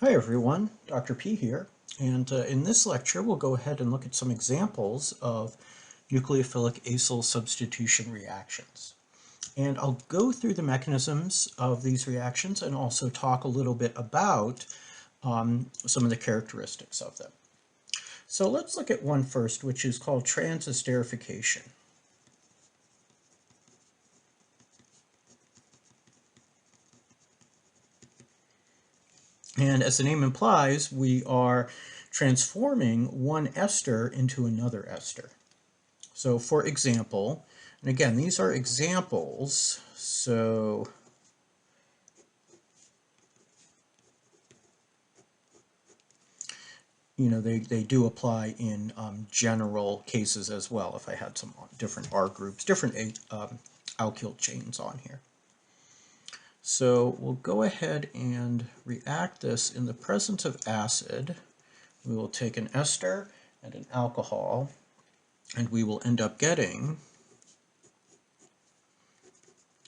Hi everyone, Dr. P here, and in this lecture we'll go ahead and look at some examples of nucleophilic acyl substitution reactions. And I'll go through the mechanisms of these reactions and also talk a little bit about some of the characteristics of them. So let's look at one first, which is called transesterification. And as the name implies, we are transforming one ester into another ester. So for example, and again, these are examples, so they do apply in general cases as well if I had some different R groups, different alkyl chains on here. So we'll go ahead and react this in the presence of acid. We will take an ester and an alcohol, and we will end up getting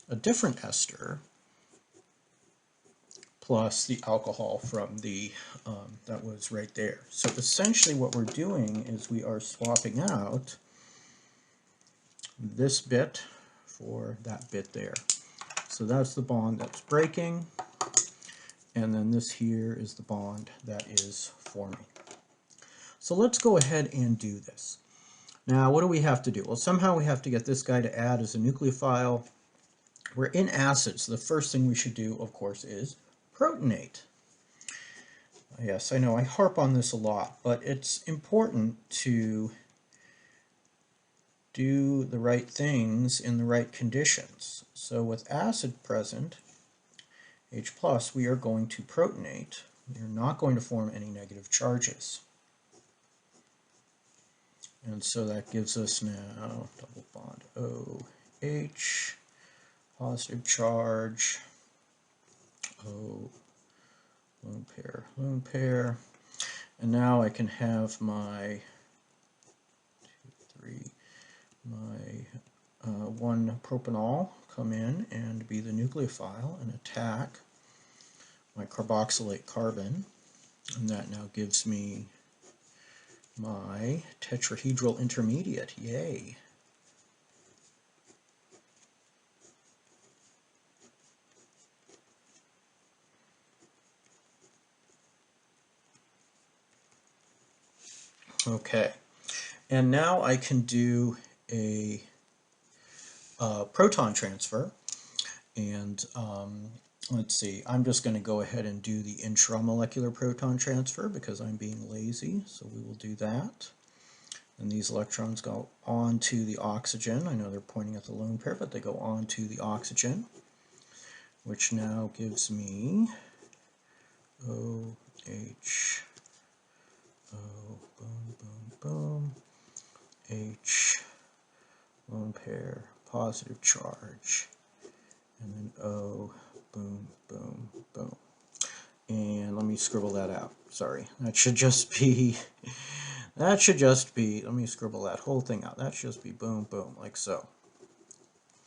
a different ester plus the alcohol from the that was right there. So essentially what we're doing is we are swapping out this bit for that bit there. So that's the bond that's breaking, and then this here is the bond that is forming. So let's go ahead and do this. Now what do we have to do? Well, somehow we have to get this guy to add as a nucleophile. We're in acids, so the first thing we should do, of course, is protonate. Yes, I know I harp on this a lot, but it's important to do the right things in the right conditions. So with acid present, H+, we are going to protonate. We are not going to form any negative charges. And so that gives us now double bond OH, positive charge, O, lone pair, and now I can have my one propanol come in and be the nucleophile and attack my carboxylate carbon, and that now gives me my tetrahedral intermediate. Yay! Okay, and now I can do a proton transfer, and let's see, I'm just going to go ahead and do the intramolecular proton transfer because I'm being lazy, so we will do that. And these electrons go on to the oxygen. I know they're pointing at the lone pair, but they go on to the oxygen, which now gives me OH, O, boom, boom, boom, H, lone pair, positive charge, and then O, boom, boom, boom. And let me scribble that out. Sorry, that should just be, let me scribble that whole thing out. That should just be boom, boom, like so.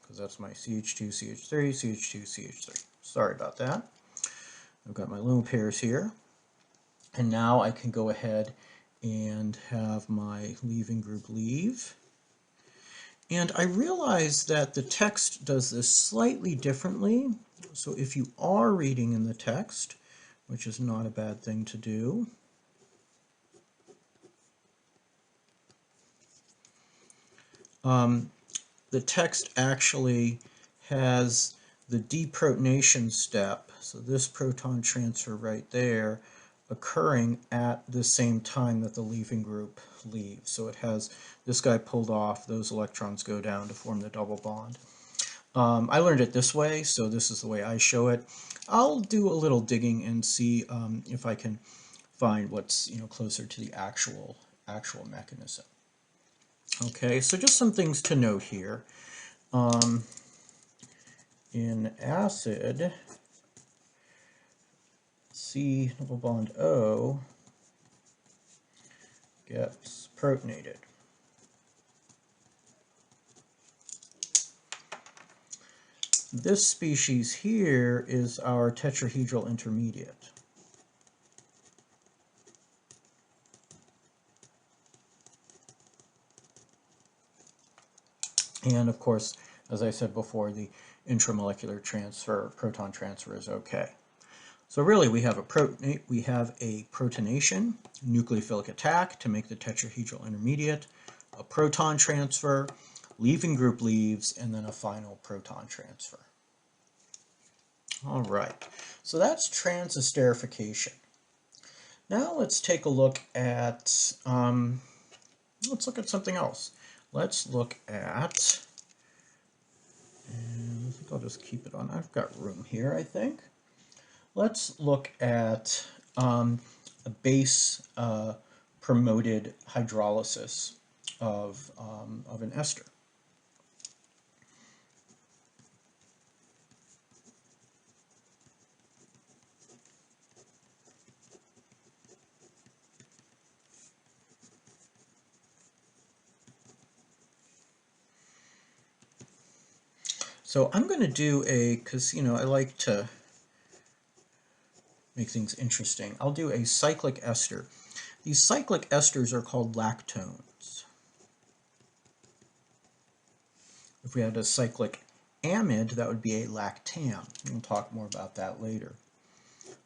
Because that's my CH2, CH3, CH2, CH3. Sorry about that. I've got my lone pairs here. And now I can go ahead and have my leaving group leave. And I realize that the text does this slightly differently. So if you are reading in the text, which is not a bad thing to do, the text actually has the deprotonation step, so this proton transfer right there, occurring at the same time that the leaving group leaves. So it has this guy pulled off, those electrons go down to form the double bond. I learned it this way, so this is the way I show it. I'll do a little digging and see if I can find what's closer to the actual mechanism. Okay, so just some things to note here. In acid, C double bond O gets protonated. This species here is our tetrahedral intermediate. And of course, as I said before, the intramolecular transfer, proton transfer is okay. So really we have a protonation, nucleophilic attack to make the tetrahedral intermediate, a proton transfer, leaving group leaves, and then a final proton transfer. All right, so that's transesterification. Now let's take a look at something else. Let's look at, and I think I'll just keep it on. I've got room here, I think. Let's look at a base promoted hydrolysis of an ester. So I'm going to do because I like to make things interesting. I'll do a cyclic ester. These cyclic esters are called lactones. If we had a cyclic amide, that would be a lactam. We'll talk more about that later.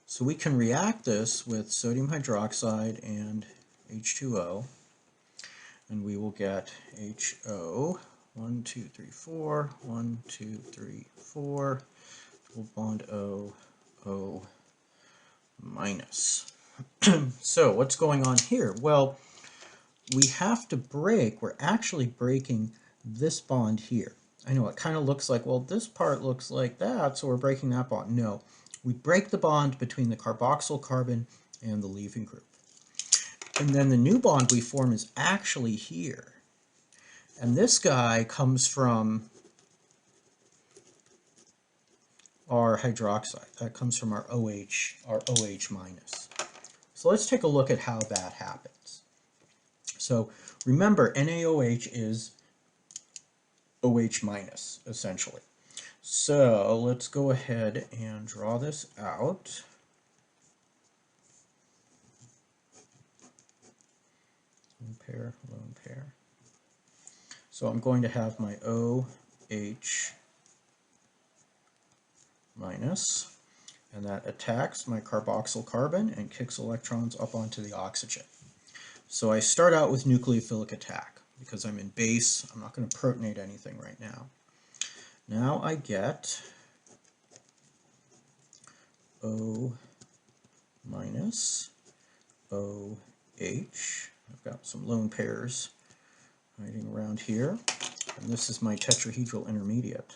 So we can react this with sodium hydroxide and H2O, and we will get HO, 1, 2, 3, 4, 1, 2, 3, 4, double bond O, O minus. So what's going on here? Well, we have to break, we're actually breaking this bond here. I know it kind of looks like, well, this part looks like that, so we're breaking that bond. No, we break the bond between the carboxyl carbon and the leaving group. And then the new bond we form is actually here. And this guy comes from our hydroxide. That comes from our OH minus. So let's take a look at how that happens. So remember, NaOH is OH minus, essentially. So let's go ahead and draw this out. Lone pair. So I'm going to have my OH minus, and that attacks my carboxyl carbon and kicks electrons up onto the oxygen. So I start out with nucleophilic attack. Because I'm in base, I'm not going to protonate anything right now. Now I get O minus OH. I've got some lone pairs hiding around here. And this is my tetrahedral intermediate.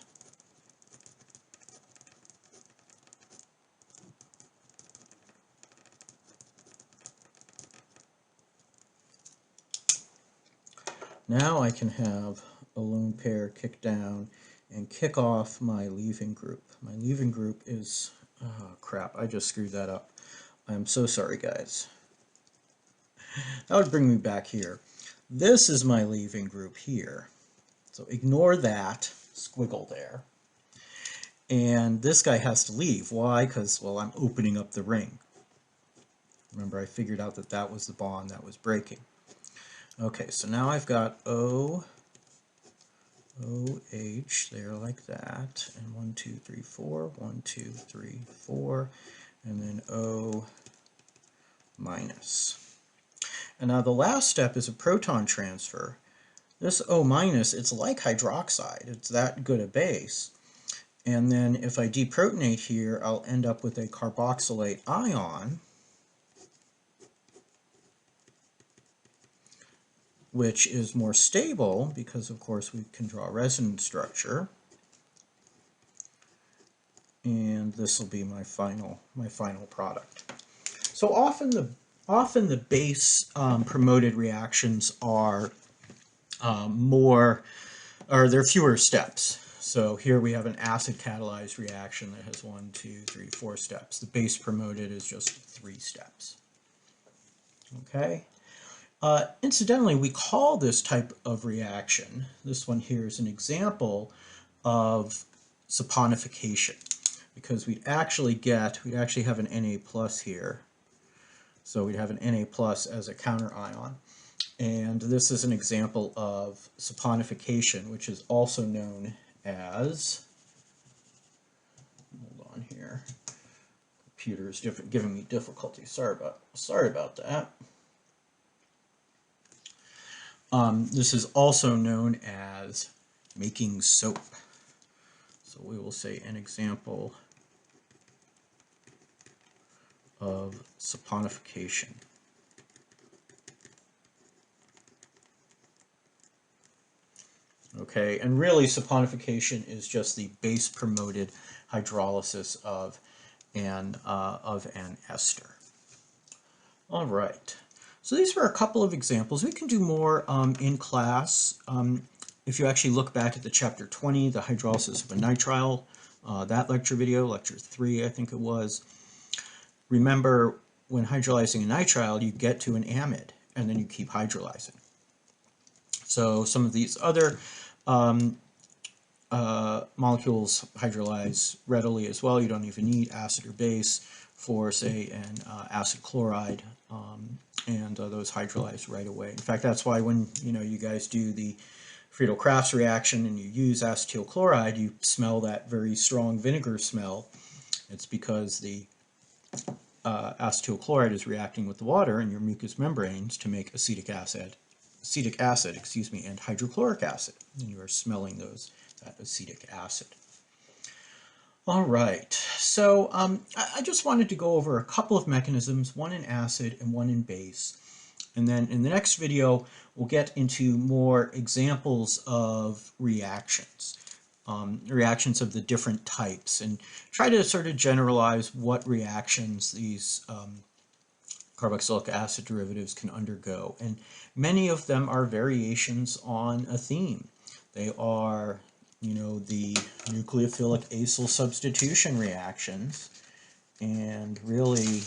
Now I can have a lone pair kick down and kick off my leaving group. My leaving group is, oh crap, I just screwed that up. I'm so sorry, guys. That would bring me back here. This is my leaving group here. So ignore that squiggle there. And this guy has to leave. Why? Because, well, I'm opening up the ring. Remember, I figured out that that was the bond that was breaking. Okay, so now I've got OH there like that, and 1, 2, 3, 4, 1, 2, 3, 4, and then O minus. And now the last step is a proton transfer. This O minus, it's like hydroxide. It's that good a base. And then if I deprotonate here, I'll end up with a carboxylate ion, which is more stable because, of course, we can draw a resonance structure. And this will be my final product. So often the base promoted reactions are there are fewer steps. So here we have an acid catalyzed reaction that has 1, 2, 3, 4 steps. The base promoted is just 3 steps. Okay. Incidentally, we call this type of reaction, this one here is an example of saponification, because we'd actually have an Na plus here. So we'd have an Na plus as a counter ion. And this is an example of saponification, which is also known as, hold on here, computer is giving me difficulty. Sorry about that. This is also known as making soap. So we will say an example of saponification. Okay, and really saponification is just the base-promoted hydrolysis of an ester. All right, so these were a couple of examples. We can do more in class. If you actually look back at the chapter 20, the hydrolysis of a nitrile, that lecture video, lecture 3 I think it was, remember when hydrolyzing a nitrile you get to an amide and then you keep hydrolyzing. So some of these other molecules hydrolyze readily as well. You don't even need acid or base for, say, an acid chloride, and those hydrolyze right away. In fact, that's why when you guys do the Friedel-Crafts reaction and you use acetyl chloride, you smell that very strong vinegar smell. It's because the acetyl chloride is reacting with the water in your mucous membranes to make acetic acid, and hydrochloric acid, and you are smelling that acetic acid. All right, so I just wanted to go over a couple of mechanisms, one in acid and one in base, and then in the next video we'll get into more examples of reactions, reactions of the different types, and try to sort of generalize what reactions these carboxylic acid derivatives can undergo. And many of them are variations on a theme. They are, the nucleophilic acyl substitution reactions. And really,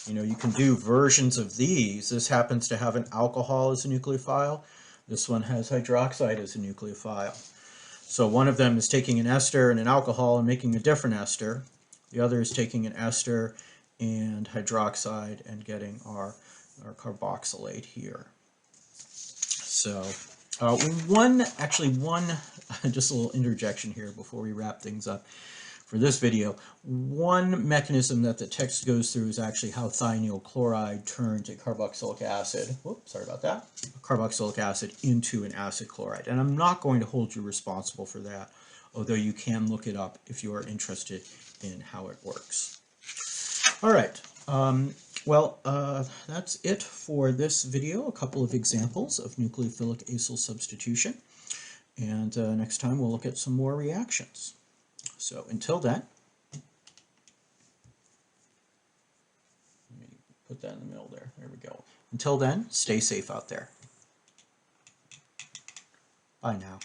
you can do versions of these. This happens to have an alcohol as a nucleophile. This one has hydroxide as a nucleophile. So one of them is taking an ester and an alcohol and making a different ester. The other is taking an ester and hydroxide and getting our carboxylate here. So one just a little interjection here before we wrap things up for this video. One mechanism that the text goes through is actually how thionyl chloride turns a carboxylic acid, carboxylic acid into an acid chloride. And I'm not going to hold you responsible for that, although you can look it up if you are interested in how it works. All right, that's it for this video, a couple of examples of nucleophilic acyl substitution. And next time we'll look at some more reactions. So until then, let me put that in the middle there. There we go. Until then, stay safe out there. Bye now.